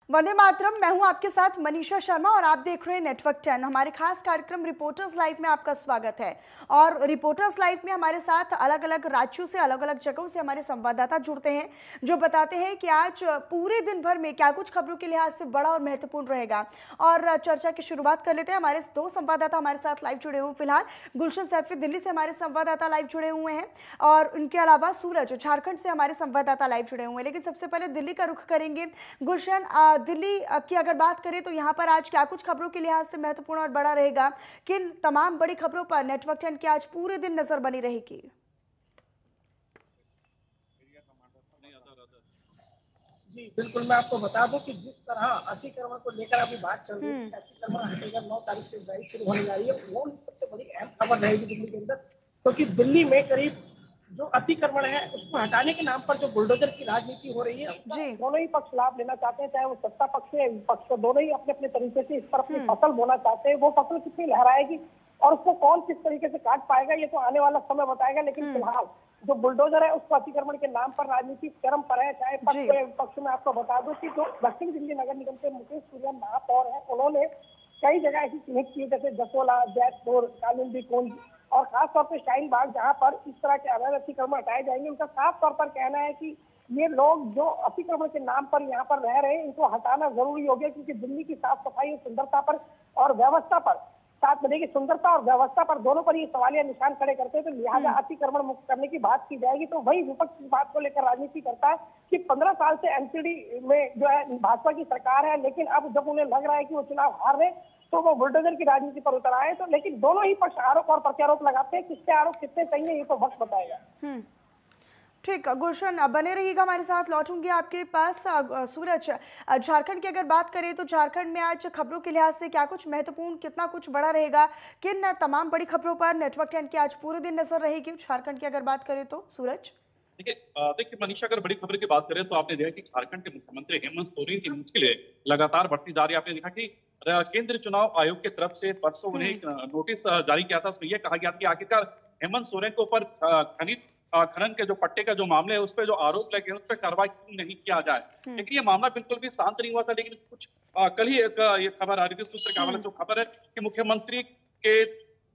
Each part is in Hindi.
वंदे मातरम। मैं हूं आपके साथ मनीषा शर्मा और आप देख रहे हैं नेटवर्क 10। हमारे खास कार्यक्रम रिपोर्टर्स लाइव में आपका स्वागत है। और रिपोर्टर्स लाइव में हमारे साथ अलग अलग राज्यों से, अलग अलग जगहों से हमारे संवाददाता जुड़ते हैं, जो बताते हैं कि आज पूरे दिन भर में क्या कुछ खबरों के लिहाज से बड़ा और महत्वपूर्ण रहेगा। और चर्चा की शुरुआत कर लेते हैं। हमारे दो संवाददाता हमारे साथ लाइव जुड़े हुए। फिलहाल गुलशन सैफी दिल्ली से हमारे संवाददाता लाइव जुड़े हुए हैं, और उनके अलावा सूरज झारखंड से हमारे संवाददाता लाइव जुड़े हुए हैं। लेकिन सबसे पहले दिल्ली का रुख करेंगे। गुलशन, दिल्ली की अगर बात करें तो यहाँ पर आज क्या कुछ खबरों के लिहाज से महत्वपूर्ण और बड़ा रहेगा? किन तमाम बड़ी खबरों पर नेटवर्क 10 की आज पूरे दिन नजर बनी रहेगी? जी बिल्कुल, मैं आपको बता दूं कि जिस तरह अतिक्रमण को लेकर अभी बात चल रही है, अतिक्रमण हटेगा 9 तारीख से ड्राइव शुरू होने जा रही है, वो सबसे बड़ी अहम खबर रहेगी दिल्ली के अंदर। क्योंकि दिल्ली में करीब जो अतिक्रमण है उसको हटाने के नाम पर जो बुलडोजर की राजनीति हो रही है, दोनों ही पक्ष लाभ लेना चाहते हैं, चाहे वो सत्ता पक्ष है, विपक्ष, दोनों ही अपने अपने तरीके से इस पर अपनी फसल बोना चाहते हैं। वो फसल कितनी लहराएगी और उसको कौन किस तरीके से काट पाएगा, ये तो आने वाला समय बताएगा। लेकिन फिलहाल जो बुलडोजर है उसको अतिक्रमण के नाम पर राजनीति चरम पर है। चाहे पक्ष में आपको बता दूं कि जो दक्षिण दिल्ली नगर निगम के मुकेश सूर्या महापौर है, उन्होंने कई जगह ऐसी चिन्हित की, जैसे जसोला, जैतपुर, कालिंदी कुंज और खासतौर पर शाहीन बाग, जहां पर इस तरह के अवैध अतिक्रमण हटाए जाएंगे। उनका साफ तौर पर कहना है कि ये लोग जो अतिक्रमण के नाम पर यहाँ पर रह रहे हैं, इनको हटाना जरूरी हो गया, क्योंकि दिल्ली की साफ सफाई और सुंदरता पर और व्यवस्था पर, साथ में देखिए सुंदरता और व्यवस्था पर दोनों पर ये सवालिया निशान खड़े करते हैं। तो लिहाजा अतिक्रमण मुक्त करने की बात की जाएगी। तो वही विपक्ष इस बात को लेकर राजनीति करता है कि 15 साल से एनसीडी में जो है भाजपा की सरकार है, लेकिन अब जब उन्हें लग रहा है कि वो चुनाव हार रहे तो वो बुलडोजर की राजनीति पर उतर आए। तो लेकिन दोनों ही पक्ष आरोप और प्रत्यारोप लगाते हैं, किसके आरोप कितने सही है ये तो वक्त बताएगा। ठीक, गुलशन बने रहिएगा हमारे साथ, लौटूंगी आपके पास। सूरज, झारखंड की अगर बात करें तो झारखंड में आज खबरों के लिहाज से क्या कुछ महत्वपूर्ण, कितना कुछ बड़ा रहेगा? किन तमाम बड़ी खबरों पर नेटवर्क 10 की आज पूरे दिन नजर रहेगी झारखंड की अगर बात करें तो? सूरज देखिए मनीषा, अगर बड़ी खबर की बात करें तो आपने देखा कि झारखंड के मुख्यमंत्री हेमंत सोरेन की मुश्किलें लगातार बढ़ती जा रही है। आपने देखा कि केंद्रीय चुनाव आयोग की तरफ से परसों उन्हें एक नोटिस जारी किया था। उसमें यह कहा गया कि आखिरकार हेमंत सोरेन के ऊपर खनन के जो पट्टे का जो मामले है, उस पर जो आरोप लगे उस पर कार्रवाई क्यों नहीं किया जाए। लेकिन ये मामला बिल्कुल भी शांत नहीं हुआ था। लेकिन कुछ कल ही एक ये खबर आ रही थी सूत्र के हवाले से, जो खबर है कि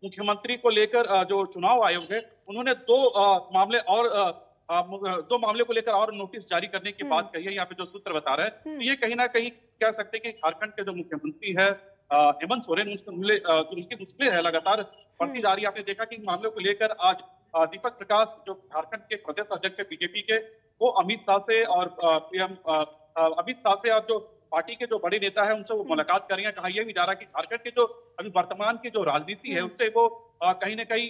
मुख्यमंत्री को लेकर जो चुनाव आयोग है उन्होंने दो मामले को लेकर और नोटिस जारी करने की बात कही है। यहाँ पे जो सूत्र बता रहे हैं, तो ये कहीं ना कहीं कह सकते हैं कि झारखंड के जो मुख्यमंत्री है हेमंत सोरेन, जो उनकी मुश्किलें है लगातार बढ़ती जा रही है। आपने देखा कि मामलों को लेकर आज दीपक प्रकाश, जो झारखंड के प्रदेश अध्यक्ष है बीजेपी के, वो अमित शाह से और जो पार्टी के जो बड़े नेता है उनसे वो मुलाकात कर रही है। कहा यह भी जा रहा है कि झारखंड के जो अभी वर्तमान की जो राजनीति है उससे वो कहीं ना कहीं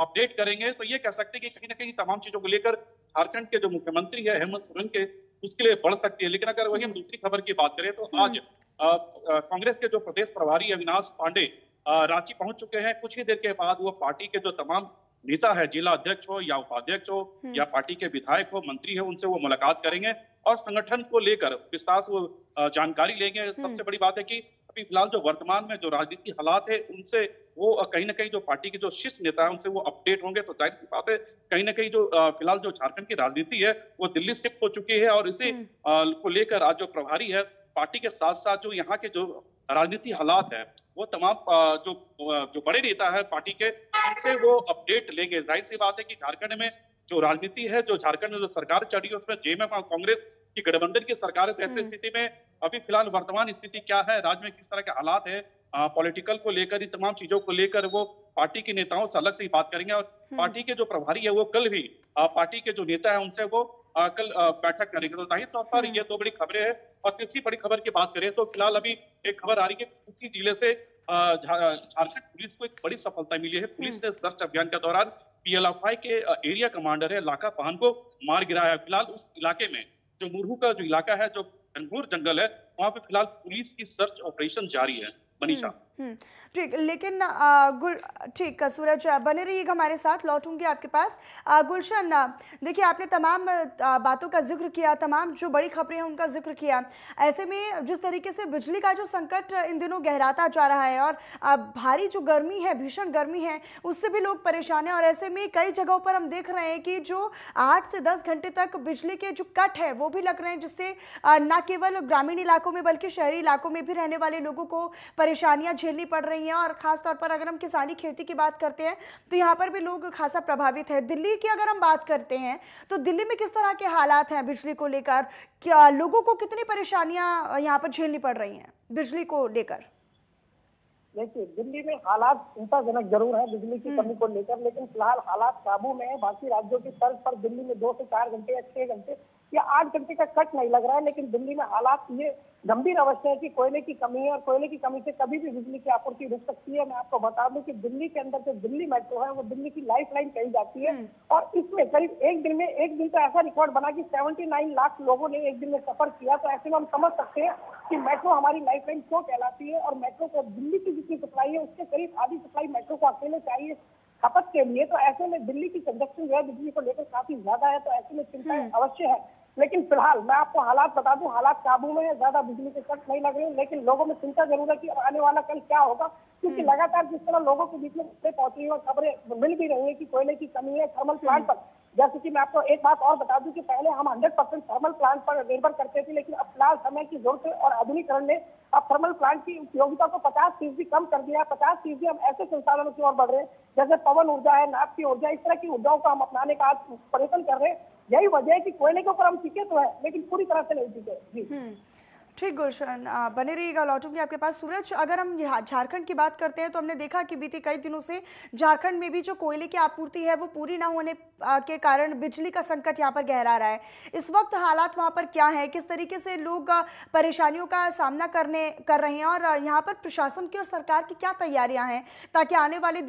अपडेट करेंगे। तो ये कह सकते हैं कि कहीं ना कहीं तमाम चीजों को लेकर झारखंड के जो मुख्यमंत्री है हेमंत सोरेन के उसके लिए बढ़ सकती है। लेकिन अगर वही हम दूसरी खबर की बात करें तो आज कांग्रेस के जो प्रदेश प्रभारी अविनाश पांडे रांची पहुंच चुके हैं। कुछ ही देर के बाद वो पार्टी के जो तमाम नेता है, जिला अध्यक्ष हो या उपाध्यक्ष हो या पार्टी के विधायक हो, मंत्री हो, उनसे वो मुलाकात करेंगे और संगठन को लेकर विस्तार से वो जानकारी लेंगे। सबसे बड़ी बात है कि अभी फिलहाल जो वर्तमान में जो राजनीति हालात है उनसे वो कहीं ना कहीं जो पार्टी के जो शीर्ष नेता है उनसे वो अपडेट होंगे। तो जाहिर सी बात है कहीं ना कहीं जो फिलहाल जो झारखंड की राजनीति है वो दिल्ली शिफ्ट हो चुकी है, और इसे को लेकर आज जो प्रभारी है पार्टी के साथ साथ जो यहाँ के जो राजनीति हालात है वो तमाम जो बड़े नेता है पार्टी के, उनसे वो अपडेट लेंगे। जाहिर सी बात है कि झारखंड में जो राजनीति है, जो झारखंड में जो सरकार चल रही है उसमें जेएमएम और कांग्रेस की गठबंधन की सरकार है। तो ऐसी स्थिति में अभी फिलहाल वर्तमान स्थिति क्या है, राज्य में किस तरह के हालात है, पॉलिटिकल को लेकर, इन तमाम चीजों को लेकर वो पार्टी के नेताओं से अलग से ही बात करेंगे। और पार्टी के जो प्रभारी है वो कल भी पार्टी के जो नेता है उनसे वो कल बैठक करेंगे। तो जाहिर तौर पर ये दो बड़ी खबरें हैं। और तीसरी बड़ी खबर की बात करें तो फिलहाल अभी एक खबर आ रही है, खूंटी जिले से झारखंड पुलिस को एक बड़ी सफलता मिली है। पुलिस ने सर्च अभियान के दौरान पीएलएफआई के एरिया कमांडर है लाका पाहन को मार गिराया। फिलहाल उस इलाके में जो मुरहू का जो इलाका है, जो घनघोर जंगल है, वहां पे फिलहाल पुलिस की सर्च ऑपरेशन जारी है। मनीषा। ठीक, लेकिन ठीक सूरज बने रहिएगा हमारे साथ, लौटूंगी आपके पास। गुलशन, देखिए आपने तमाम बातों का जिक्र किया, तमाम जो बड़ी खबरें हैं उनका जिक्र किया। ऐसे में जिस तरीके से बिजली का जो संकट इन दिनों गहराता जा रहा है और भारी जो गर्मी है, भीषण गर्मी है, उससे भी लोग परेशान हैं। और ऐसे में कई जगहों पर हम देख रहे हैं कि जो 8 से 10 घंटे तक बिजली के जो कट है वो भी लग रहे हैं, जिससे न केवल ग्रामीण इलाकों में बल्कि शहरी इलाकों में भी रहने वाले लोगों को परेशानियां झेलनी पड़ रही हैं। और खासतौर पर अगर हम किसानी खेती की बात करते हैं तो यहाँ पर भी लोग खासा प्रभावित है। दिल्ली की अगर हम बात करते हैं तो दिल्ली में किस तरह के हालात हैं बिजली को लेकर, क्या लोगों को कितनी परेशानियां यहाँ पर झेलनी पड़ रही हैं बिजली को लेकर? देखिए, दिल्ली में हालात चिंताजनक जरूर है बिजली की कमी को लेकर, लेकिन फिलहाल हालात काबू में है। बाकी राज्यों की तर्ज पर दिल्ली में 2 से 4 घंटे या 6 घंटे या 8 घंटे का कट नहीं लग रहा है, लेकिन दिल्ली में हालात ये गंभीर अवस्था है कि कोयले की कमी है और कोयले की कमी से कभी भी बिजली की आपूर्ति रुक सकती है। मैं आपको बता दूं कि दिल्ली के अंदर जो दिल्ली मेट्रो है वो दिल्ली की लाइफलाइन कही जाती है और इसमें करीब एक दिन तो ऐसा रिकॉर्ड बना कि 79 लाख लोगों ने एक दिन में सफर किया। तो ऐसे में हम समझ सकते हैं कि मेट्रो हमारी लाइफलाइन क्यों कहलाती है। और मेट्रो को दिल्ली की जितनी सप्लाई है उसके करीब आधी सप्लाई मेट्रो को अकेले चाहिए खपत के लिए। तो ऐसे में दिल्ली की कंजक्शन जो है बिजली को लेकर काफी ज्यादा है। तो ऐसे में चिंता अवश्य है, लेकिन फिलहाल मैं आपको हालात बता दूं, हालात काबू में है, ज्यादा बिजली के कट नहीं लग रहे हैं। लेकिन लोगों में चिंता जरूर है कि आने वाला कल क्या होगा, क्योंकि लगातार जिस तरह लोगों के बीच में पहुंच रही है और खबरें मिल भी रही है कि कोयले की कमी है थर्मल प्लांट पर। जैसे कि मैं आपको एक बात और बता दूं कि पहले हम 100% थर्मल प्लांट पर निर्भर करते थे, लेकिन अब फिलहाल समय की जरूरत है और आधुनिकीकरण ने अब थर्मल प्लांट की उपयोगिता को 50% कम कर दिया है। 50% हम ऐसे संसाधनों की ओर बढ़ रहे हैं जैसे पवन ऊर्जा है, नाप की ऊर्जा, इस तरह की ऊर्जाओं को हम अपनाने का आज प्रयत्न कर रहे हैं। यही वजह है कि कोयले के ऊपर हम टिके तो है लेकिन पूरी तरह से नहीं टिके। जी ठीक गुलशन, बने रहिएगा, लौटूंगी आपके पास। सूरज, अगर हम झारखंड की बात करते हैं तो हमने देखा कि बीते कई दिनों से झारखंड में भी जो कोयले की आपूर्ति है वो पूरी ना होने के कारण बिजली का संकट यहाँ पर गहरा रहा है। इस वक्त हालात वहाँ पर क्या है, किस तरीके से लोग परेशानियों का सामना कर रहे हैं और यहाँ पर प्रशासन की और सरकार की क्या तैयारियाँ हैं ताकि आने वाले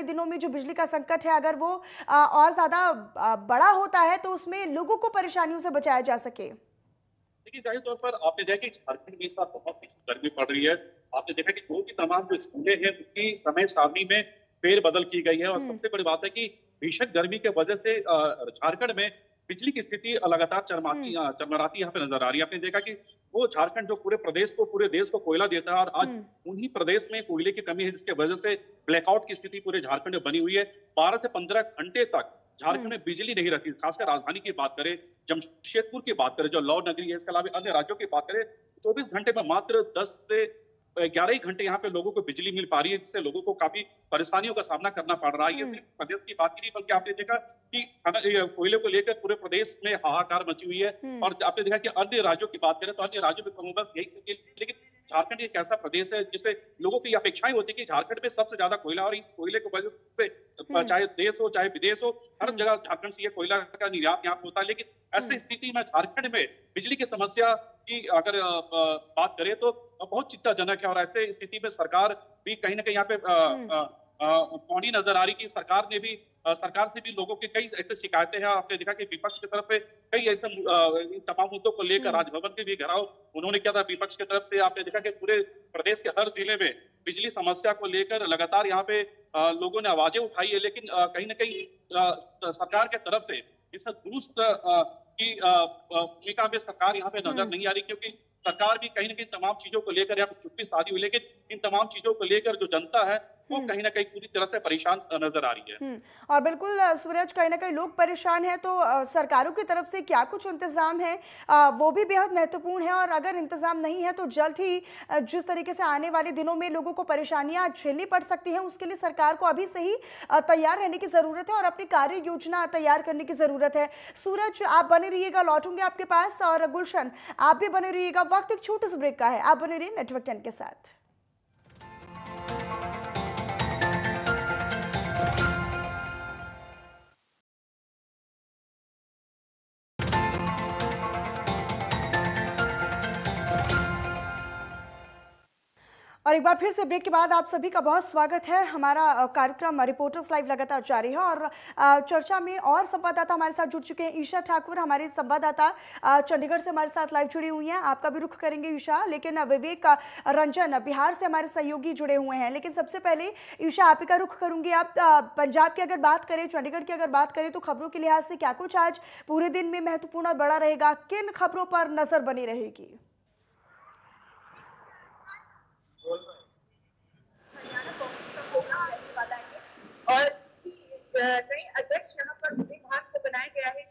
दिनों में जो बिजली का संकट है अगर वो और ज़्यादा बड़ा होता है तो उसमें लोगों को परेशानियों से बचाया जा सके? देखिए, जाहिर तौर पर आपने देखा कि झारखंड में इस बार बहुत गर्मी पड़ रही है। आपने देखा कि जो भी तमाम जो स्कूलें हैं उनकी समय सारणी में फेरबदल की गई है और सबसे बड़ी बात है कि भीषण गर्मी के वजह से झारखंड में बिजली की स्थिति लगातार चरमराती यहाँ पे नजर आ रही है। आपने देखा कि वो झारखंड जो पूरे प्रदेश को, पूरे देश को कोयला देता है और आज उन्हीं प्रदेश में कोयले की कमी है जिसके वजह से ब्लैकआउट की स्थिति पूरे झारखंड में बनी हुई है। 12 से 15 घंटे तक झारखंड में बिजली नहीं रहती। खासकर राजधानी की बात करें, जमशेदपुर की बात करें जो लौ नगरी है, इसके अलावा अन्य राज्यों की बात करें, 24 घंटे में मात्र 10 से 11 ही घंटे यहाँ पे लोगों को बिजली मिल पा रही है, जिससे लोगों को काफी परेशानियों का सामना करना पड़ रहा है। ये सिर्फ प्रदेश की बात नहीं बल्कि आपने देखा कि कोयले को लेकर पूरे प्रदेश में हाहाकार मची हुई है। और आपने देखा कि अन्य राज्यों की बात करें तो अन्य राज्यों में कमोबेश यही, लेकिन झारखंड एक ऐसा प्रदेश है जिससे लोगों की अपेक्षाएं होती है कि झारखंड में सबसे ज्यादा कोयला और इस कोयले की वजह से चाहे देश हो चाहे विदेश हो, हर जगह झारखंड से ये कोयला का निर्यात यहाँ होता है। लेकिन ऐसी स्थिति में झारखंड में बिजली की समस्या की अगर बात करें तो बहुत चिंताजनक है और ऐसे स्थिति में सरकार भी कहीं ना कहीं यहाँ पे पौनी नजर आ रही कि सरकार से भी लोगों के कई ऐसे शिकायतें हैं। आपने देखा कि विपक्ष की तरफ से कई ऐसे तमाम मुद्दों को लेकर राजभवन के भी घेराव उन्होंने किया था विपक्ष की तरफ से। आपने देखा कि पूरे प्रदेश के हर जिले में बिजली समस्या को लेकर लगातार यहाँ पे लोगों ने आवाजें उठाई है, लेकिन कहीं ना कहीं सरकार की तरफ से इस दुरुस्त की भूमिका में सरकार यहाँ पे नजर नहीं आ रही, क्योंकि सरकार भी कहीं ना कहीं तमाम चीजों को लेकर यहाँ पे चुप्पी साधी हुई, लेकिन इन तमाम चीजों को लेकर जो जनता है वो कहीं ना कहीं पूरी तरह से परेशान नजर आ रही है। और बिल्कुल सूरज, कहीं ना कहीं लोग परेशान हैं तो सरकारों की तरफ से क्या कुछ इंतजाम है वो भी बेहद महत्वपूर्ण है। और अगर इंतजाम नहीं है तो जल्द ही जिस तरीके से आने वाले दिनों में लोगों को परेशानियां झेलनी पड़ सकती हैं, उसके लिए सरकार को अभी से ही तैयार रहने की जरूरत है और अपनी कार्य योजना तैयार करने की जरूरत है। सूरज, आप बने रहिएगा, लौटूंगे आपके पास, और गुलशन आप भी बने रहिएगा। वक्त एक छोटे से ब्रेक का है, आप बने रहिए नेटवर्क 10 के साथ। और एक बार फिर से ब्रेक के बाद आप सभी का बहुत स्वागत है। हमारा कार्यक्रम रिपोर्टर्स लाइव लगातार जारी है और चर्चा में और संवाददाता हमारे साथ जुड़ चुके हैं। ईशा ठाकुर हमारी संवाददाता चंडीगढ़ से हमारे साथ लाइव जुड़ी हुई हैं। आपका भी रुख करेंगे ईशा, लेकिन विवेक रंजन बिहार से हमारे सहयोगी जुड़े हुए हैं। लेकिन सबसे पहले ईशा आप ही का रुख करूंगी। आप पंजाब की अगर बात करें, चंडीगढ़ की अगर बात करें तो खबरों के लिहाज से क्या कुछ आज पूरे दिन में महत्वपूर्ण और बड़ा रहेगा, किन खबरों पर नजर बनी रहेगी? और नए अध्यक्ष यहाँ पर विभाग को बनाया गया है,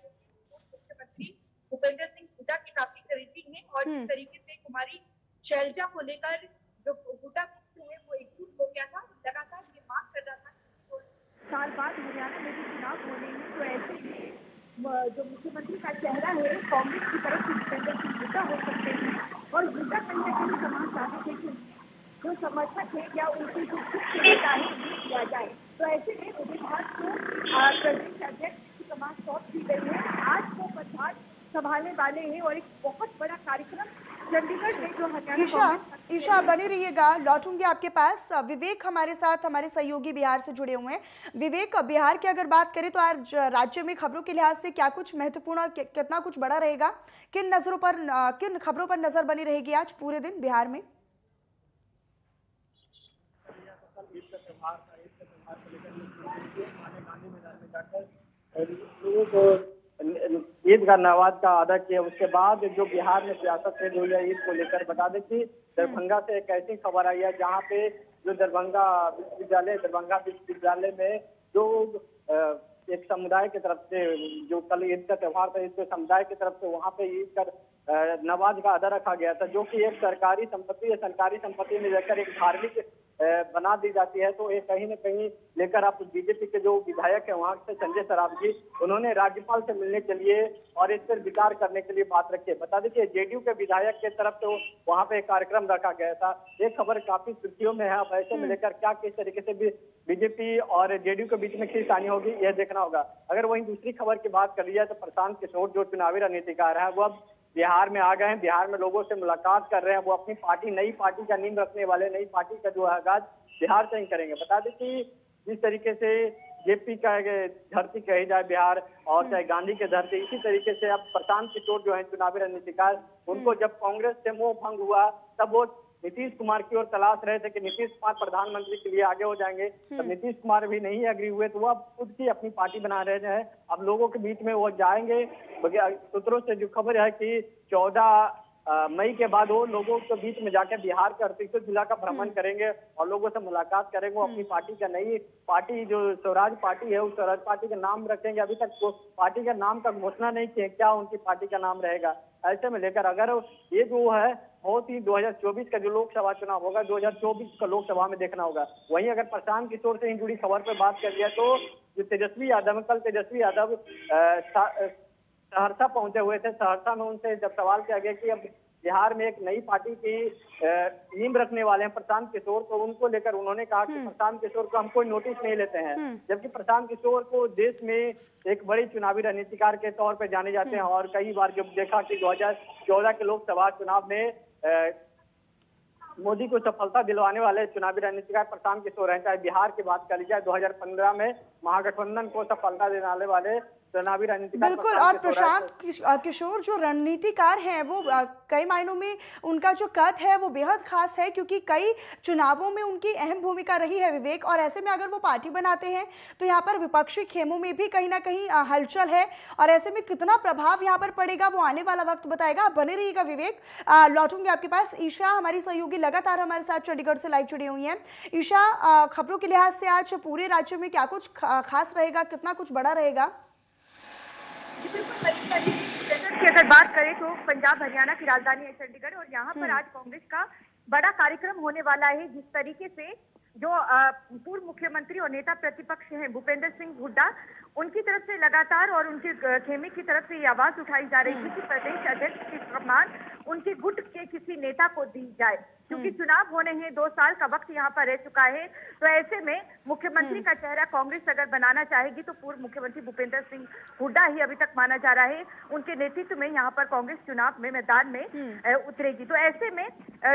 मुख्यमंत्री भूपेंद्र सिंह हुड्डा की काफी करीबी हैं। और जिस तरीके से कुमारी शैलजा को लेकर जो हुड्डा है वो एकजुट हो गया था, लगातार ये मांग कर रहा था तो साल बाद हरियाणा में भी चुनाव होने हैं, तो ऐसे में जो मुख्यमंत्री का चेहरा है कांग्रेस की तरफ से भूपेंद्र सिंह हुड्डा हो सकते हैं। और हुड्डा कहीं ना कहीं समाज साधु थे जो समर्थक है या उनकी जो किया जाए, तो ऐसे में विभाग को प्रदेश अध्यक्ष की कमान सौंप दी गई है। आज वो पदभार संभालने वाले हैं और एक बहुत बड़ा कार्यक्रम चंडीगढ़ में जो हरियाणा। ईशा बने रहिएगा, लौटूंगी आपके पास। विवेक हमारे साथ हमारे सहयोगी बिहार से जुड़े हुए हैं। विवेक, बिहार की अगर बात करें तो आज राज्य में खबरों के लिहाज से क्या कुछ महत्वपूर्ण और कितना कुछ बड़ा रहेगा, किन खबरों पर नजर बनी रहेगी आज पूरे दिन बिहार में? लोगों को ईद का नवाज का अदा किया, उसके बाद जो बिहार में सियासत शुरू हुई है ईद को लेकर। बता दें कि दरभंगा से एक ऐसी खबर आई है जहां पे जो दरभंगा विश्वविद्यालय में जो एक समुदाय की तरफ से जो कल ईद का त्योहार था, इसके समुदाय की तरफ से वहां पे ईद का नमाज का अदा रखा गया था, जो कि एक सरकारी संपत्ति है। सरकारी संपत्ति में लेकर एक धार्मिक बना दी जाती है, तो ये कहीं न कहीं लेकर आप बीजेपी के जो विधायक है वहां से संजय सरावगी, उन्होंने राज्यपाल से मिलने के लिए और इस पर विचार करने के लिए बात रखी है। बता दें कि जेडीयू के विधायक के तरफ से वहां पे एक कार्यक्रम रखा गया था। ये खबर काफी सुर्खियों में है। अब ऐसे में लेकर क्या किस तरीके से भी बीजेपी और जेडीयू के बीच में खींचतानी होगी, यह देखना होगा। अगर वहीं दूसरी खबर की बात कर लिया तो प्रशांत किशोर जो चुनावी रणनीतिकार है वो अब बिहार में आ गए हैं। बिहार में लोगों से मुलाकात कर रहे हैं। वो अपनी पार्टी, नई पार्टी का नींव रखने वाले, नई पार्टी का जो आगाज बिहार से ही करेंगे। बता दें कि जिस तरीके से जेपी का धरती कही जाए बिहार और चाहे गांधी के धरती, इसी तरीके से अब प्रशांत किशोर जो है चुनावी रणनीतिकार, उनको जब कांग्रेस से मोह भंग हुआ तब वो नीतीश कुमार की ओर तलाश रहे थे कि नीतीश कुमार प्रधानमंत्री के लिए आगे हो जाएंगे। तब नीतीश कुमार भी नहीं एग्री हुए तो वो अब खुद की अपनी पार्टी बना रहे हैं। अब लोगों के बीच में वो जाएंगे। सूत्रों से जो खबर है कि 14 मई के बाद वो लोगों के बीच में जाकर बिहार के 38 जिला का भ्रमण करेंगे और लोगों से मुलाकात करेंगे। वो अपनी पार्टी का, नई पार्टी जो स्वराज पार्टी है, उस स्वराज पार्टी का नाम रखेंगे। अभी तक वो पार्टी का नाम का घोषणा नहीं किए, क्या उनकी पार्टी का नाम रहेगा। ऐसे में लेकर अगर ये जो है बहुत ही 2024 का जो लोकसभा चुनाव होगा, 2024 का लोकसभा में देखना होगा। वहीं अगर प्रशांत किशोर से जुड़ी खबर पर बात कर लिया तो जो तेजस्वी यादव, कल तेजस्वी यादव सहरसा पहुंचे हुए थे। सहरसा में उनसे जब सवाल किया गया कि अब बिहार में एक नई पार्टी की नींव रखने वाले हैं प्रशांत किशोर, तो उनको लेकर उन्होंने कहा कि प्रशांत किशोर को हम कोई नोटिस नहीं लेते हैं। जबकि प्रशांत किशोर को देश में एक बड़ी चुनावी रणनीतिकार के तौर पर जाने जाते हैं और कई बार जब देखा कि 2014 के लोकसभा चुनाव में मोदी को सफलता दिलवाने वाले चुनावी रणनीतिकार प्रशांत किशोर हैं। चाहे बिहार की बात कर ली जाए, 2015 में महागठबंधन को सफलता दिलाने वाले चुनावी रणनीतिकार। बिल्कुल, और प्रशांत किशोर जो रणनीतिकार हैं वो कई मायनों में उनका जो कद है वो बेहद खास है, क्योंकि कई चुनावों में उनकी अहम भूमिका रही है विवेक। और ऐसे में अगर वो पार्टी बनाते हैं तो यहाँ पर विपक्षी खेमों में भी कहीं ना कहीं हलचल है, और ऐसे में कितना प्रभाव यहाँ पर पड़ेगा वो आने वाला वक्त बताएगा। आप बने रहिएगा विवेक, लौटूंगे आपके पास। ईशा हमारी सहयोगी लगातार हमारे साथ चंडीगढ़ से लाइव जुड़ी हुई हैं। ईशा, खबरों के लिहाज से आज पूरे राज्य में क्या कुछ खास रहेगा, कितना कुछ बड़ा रहेगा? की अगर बात करें तो पंजाब हरियाणा की राजधानी है चंडीगढ़, और यहाँ पर आज कांग्रेस का बड़ा कार्यक्रम होने वाला है। जिस तरीके से जो पूर्व मुख्यमंत्री और नेता प्रतिपक्ष हैं भूपेंद्र सिंह हुड्डा, उनकी तरफ से लगातार और उनके खेमे की तरफ से ये आवाज उठाई जा रही थी कि प्रदेश अध्यक्ष की सम्मान उनके गुट के किसी नेता को दी जाए, क्योंकि चुनाव होने हैं, 2 साल का वक्त यहाँ पर रह चुका है। तो ऐसे में मुख्यमंत्री का चेहरा कांग्रेस अगर बनाना चाहेगी तो पूर्व मुख्यमंत्री भूपेंद्र सिंह हुड्डा ही अभी तक माना जा रहा है, उनके नेतृत्व में यहाँ पर कांग्रेस चुनाव में मैदान में उतरेगी। तो ऐसे में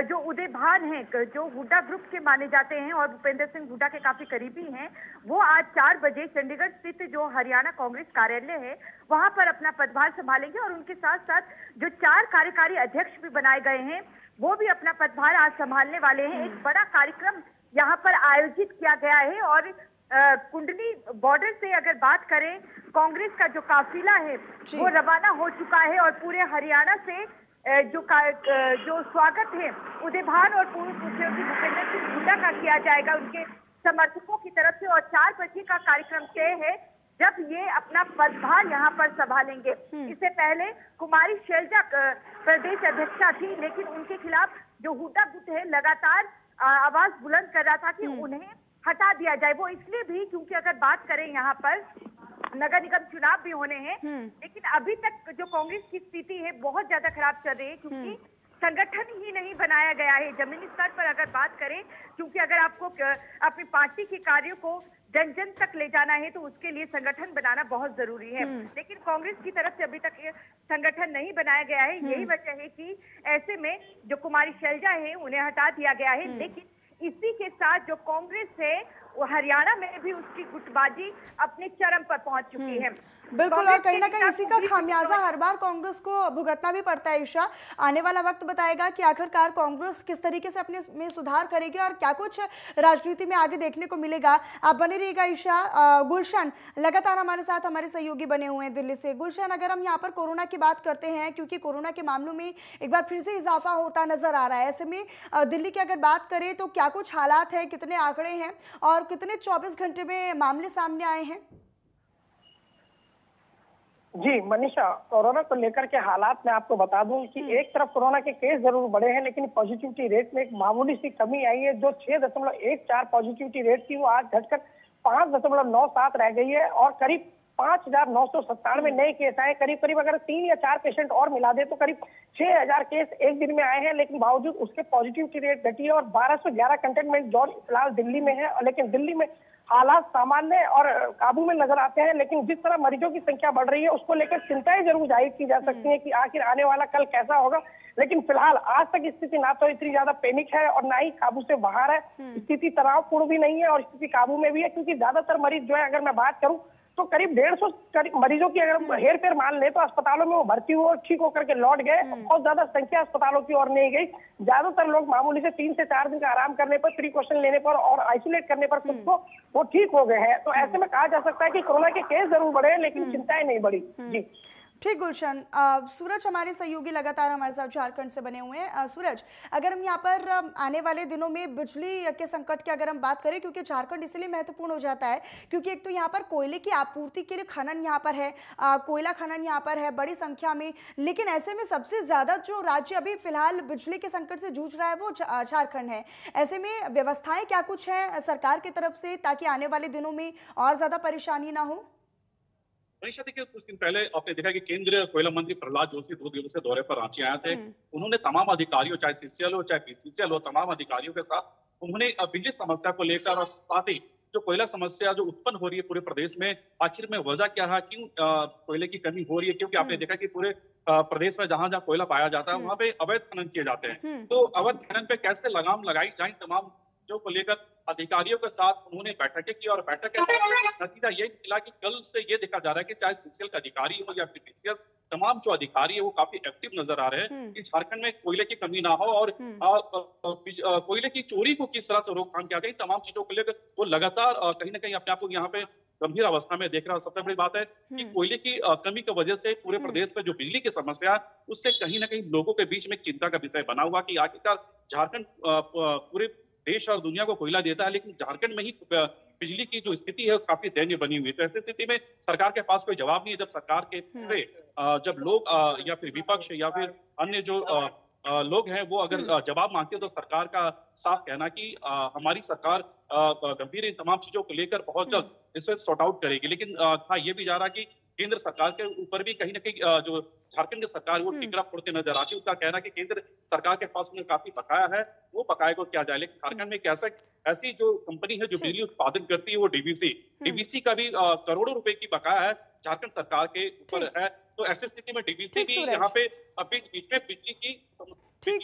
जो उदय भान है, जो हुड्डा ग्रुप के माने जाते हैं और भूपेंद्र सिंह हुड्डा के काफी करीबी हैं, वो आज 4 बजे चंडीगढ़ स्थित जो हरियाणा कांग्रेस कार्यालय है वहां पर अपना पदभार संभालेंगे और उनके साथ साथ जो 4 कार्यकारी अध्यक्ष भी बनाए गए हैं वो भी अपना पदभार आज संभालने वाले हैं। एक बड़ा कार्यक्रम यहाँ पर आयोजित किया गया है और कुंडली बॉर्डर से अगर बात करें, कांग्रेस का जो काफिला है वो रवाना हो चुका है और पूरे हरियाणा से जो स्वागत है उदय भान और पूर्व मुख्यमंत्री भूपेंद्र सिंह हुड्डा का किया जाएगा उनके समर्थकों की तरफ से। और 4 बजे का कार्यक्रम तय है जब ये अपना पदभार यहाँ पर संभालेंगे। इससे पहले कुमारी शैलजा प्रदेश अध्यक्षा थी, लेकिन उनके खिलाफ जो हुड्डा गुट है लगातार आवाज बुलंद कर रहा था कि उन्हें हटा दिया जाए। वो इसलिए भी क्योंकि अगर बात करें यहाँ पर नगर निगम चुनाव भी होने हैं, लेकिन अभी तक जो कांग्रेस की स्थिति है बहुत ज्यादा खराब चल रही है, क्योंकि संगठन ही नहीं बनाया गया है जमीनी स्तर पर अगर बात करें। क्योंकि अगर आपको अपनी पार्टी के कार्यों को जन जन तक ले जाना है तो उसके लिए संगठन बनाना बहुत जरूरी है, लेकिन कांग्रेस की तरफ से अभी तक ये संगठन नहीं बनाया गया है। यही वजह है कि ऐसे में जो कुमारी शैलजा है उन्हें हटा दिया गया है। लेकिन इसी के साथ जो कांग्रेस है वो हरियाणा में भी उसकी गुटबाजी अपने चरम पर पहुंच चुकी है। बिल्कुल, और कहीं ना कहीं इसी का खामियाजा हर बार कांग्रेस को भुगतना भी पड़ता है। ईशा, आने वाला वक्त बताएगा कि आखिरकार कांग्रेस किस तरीके से अपने में सुधार करेगी और क्या कुछ राजनीति में आगे देखने को मिलेगा। आप बने रहिएगा ईशा। गुलशन लगातार हमारे साथ हमारे सहयोगी बने हुए हैं दिल्ली से। गुलशन, अगर हम यहाँ पर कोरोना की बात करते हैं, क्योंकि कोरोना के मामलों में एक बार फिर से इजाफा होता नजर आ रहा है, ऐसे में दिल्ली की अगर बात करें तो क्या कुछ हालात है, कितने आंकड़े हैं और कितने 24 घंटे में मामले सामने आए हैं? जी मनीषा, कोरोना को लेकर के हालात में आपको बता दूं कि एक तरफ कोरोना के केस जरूर बढ़े हैं, लेकिन पॉजिटिविटी रेट में एक मामूली सी कमी आई है। जो 6.14 पॉजिटिविटी रेट थी वो आज घटकर 5.97 रह गई है और करीब 5,997 नए केस आए। करीब अगर 3 या 4 पेशेंट और मिला दे तो करीब 6,000 केस एक दिन में आए हैं, लेकिन बावजूद उसके पॉजिटिविटी रेट घटी है और 1211 कंटेनमेंट जोन फिलहाल दिल्ली में है। लेकिन दिल्ली में हालात सामान्य और काबू में नजर आते हैं, लेकिन जिस तरह मरीजों की संख्या बढ़ रही है उसको लेकर चिंताएं जरूर जाहिर की जा सकती है कि आखिर आने वाला कल कैसा होगा। लेकिन फिलहाल आज तक स्थिति ना तो इतनी ज्यादा पैनिक है और ना ही काबू से बाहर है। स्थिति तनावपूर्ण भी नहीं है और स्थिति काबू में भी है, क्योंकि ज्यादातर मरीज जो है, अगर मैं बात करूं तो करीब 150 मरीजों की अगर हेर फेर मान ले तो अस्पतालों में वो भर्ती हुए ठीक होकर के लौट गए। बहुत ज्यादा संख्या अस्पतालों की ओर नहीं गई। ज्यादातर लोग मामूली से 3 से 4 दिन का आराम करने पर, प्रिकॉशन लेने पर और आइसोलेट करने पर खुद को वो ठीक हो गए हैं। तो ऐसे में कहा जा सकता है कि कोरोना के केस जरूर बढ़े लेकिन चिंताएं नहीं बढ़ी। जी ठीक गुलशन। सूरज हमारे सहयोगी लगातार हमारे साथ झारखंड से बने हुए हैं। सूरज, अगर हम यहाँ पर आने वाले दिनों में बिजली के संकट की अगर हम बात करें, क्योंकि झारखंड इसलिए महत्वपूर्ण हो जाता है क्योंकि एक तो यहाँ पर कोयले की आपूर्ति के लिए खनन यहाँ पर है, कोयला खनन यहाँ पर है बड़ी संख्या में, लेकिन ऐसे में सबसे ज़्यादा जो राज्य अभी फिलहाल बिजली के संकट से जूझ रहा है वो झारखंड है। ऐसे में व्यवस्थाएँ क्या कुछ हैं सरकार की तरफ से ताकि आने वाले दिनों में और ज़्यादा परेशानी ना हो? मनीषा, देखिए कुछ दिन पहले आपने देखा कि केंद्रीय कोयला मंत्री प्रहलाद जोशी 2 दिवसीय दौरे पर रांची आए थे। उन्होंने तमाम अधिकारियों, चाहे सीसीएल हो चाहे बीसीसीएल हो, तमाम अधिकारियों के साथ उन्होंने बिजली समस्या को लेकर और साथ ही जो कोयला समस्या जो उत्पन्न हो रही है पूरे प्रदेश में, आखिर में वजह क्या है, क्यों कोयले की कमी हो रही है। क्योंकि आपने देखा कि पूरे प्रदेश में जहां जहां कोयला पाया जाता है वहां पे अवैध खनन किए जाते हैं। तो अवैध खनन पे कैसे लगाम लगाई जाए, तमाम जो को लेकर अधिकारियों के साथ उन्होंने बैठकें की और बैठक के नतीजा ये निकला कि कल से ये देखा जा रहा है कि चाहे सीसीएल का अधिकारी हो या फिर बीसीएल, तमाम जो अधिकारी है वो काफी एक्टिव नजर आ रहे हैं कि झारखंड में कोयले की कमी ना हो और कोयले की चोरी को किस तरह से रोकथाम किया जाए, तमाम चीजों को लेकर वो लगातार कहीं ना कहीं अपने आप को यहाँ पे गंभीर अवस्था में देख रहा है। सबसे बड़ी बात है कि कोयले की कमी की वजह से पूरे प्रदेश में जो बिजली की समस्या है उससे कहीं ना कहीं लोगों के बीच में चिंता का विषय बना हुआ कि आखिरकार झारखंड पूरे देश और दुनिया को कोयला देता है, लेकिन झारखंड में ही बिजली की जो स्थिति है काफी दयनीय बनी हुई है। तो ऐसी स्थिति में सरकार के पास कोई जवाब नहीं है। जब सरकार के से जब लोग या फिर विपक्ष या फिर अन्य जो लोग हैं वो अगर जवाब मांगते हैं तो सरकार का साफ कहना कि हमारी सरकार गंभीर इन तमाम चीजों को लेकर बहुत जल्द इसे सॉर्ट आउट करेगी। लेकिन कहा यह भी जा रहा कि केंद्र सरकार के ऊपर भी कहीं ना कहीं जो झारखंड की सरकार वो टिकरा फोड़ते नजर आती है। उसका कहना है कि केंद्र सरकार के पास में काफी बकाया है, वो बकाये को किया जाए। लेकिन झारखंड में एक ऐसी जो कंपनी है जो बिजली उत्पादन करती है वो डीवीसी का भी करोड़ों रुपए की बकाया है झारखंड सरकार के ऊपर है। तो ऐसी स्थिति में डीवीसी भी यहाँ पे अभी बीच में बिजली की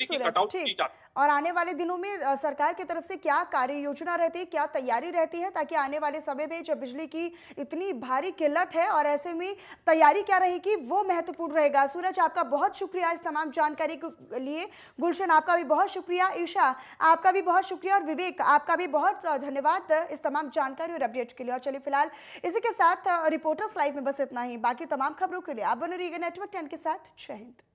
कटआउट की जाती है। और आने वाले दिनों में सरकार की तरफ से क्या कार्य योजना रहती है, क्या तैयारी रहती है, ताकि आने वाले समय में जब बिजली की इतनी भारी किल्लत है और ऐसे में तैयारी क्या रहेगी वो महत्वपूर्ण रहेगा। सूरज, आपका बहुत शुक्रिया इस तमाम जानकारी के लिए। गुलशन, आपका भी बहुत शुक्रिया। ईशा, आपका भी बहुत शुक्रिया। और विवेक, आपका भी बहुत धन्यवाद इस तमाम जानकारी और अपडेट के लिए। और चलिए फिलहाल इसी के साथ रिपोर्टर्स लाइव में बस इतना ही। बाकी तमाम खबरों के लिए आप बने रहिएगा नेटवर्क 10 के साथ। जय हिंद।